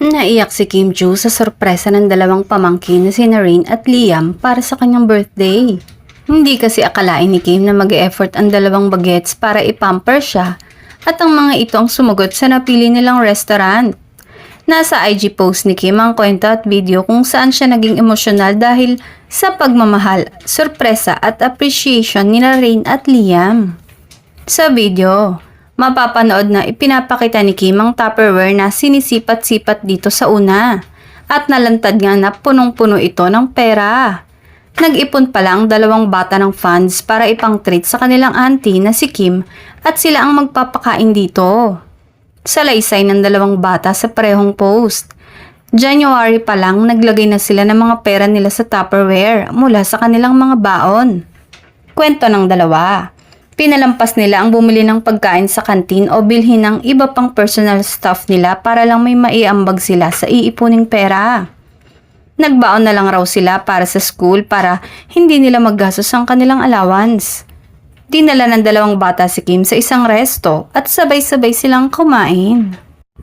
Naiyak si Kim Joo sa sorpresa ng dalawang pamangkin na sina Rain at Liam para sa kanyang birthday. Hindi kasi akalain ni Kim na mag-e-effort ang dalawang bagets para ipamper siya at ang mga ito ang sumagot sa napili nilang restaurant. Nasa IG post ni Kim ang kwento at video kung saan siya naging emosyonal dahil sa pagmamahal, sorpresa at appreciation ni Rain at Liam. Sa video, mapapanood na ipinapakita ni Kim ang Tupperware na sinisipat-sipat dito sa una at nalantad nga na punong-puno ito ng pera. Nag-ipon pala ang dalawang bata ng funds para ipang-treat sa kanilang auntie na si Kim at sila ang magpapakain dito. Salaysay ng dalawang bata sa parehong post. January pa lang naglagay na sila ng mga pera nila sa Tupperware mula sa kanilang mga baon. Kwento ng dalawa. Pinalampas nila ang bumili ng pagkain sa kantin o bilhin ng iba pang personal stuff nila para lang may maiambag sila sa iipuning pera. Nagbaon na lang raw sila para sa school para hindi nila maggastos ang kanilang allowance. Dinala ng dalawang bata si Kim sa isang resto at sabay-sabay silang kumain.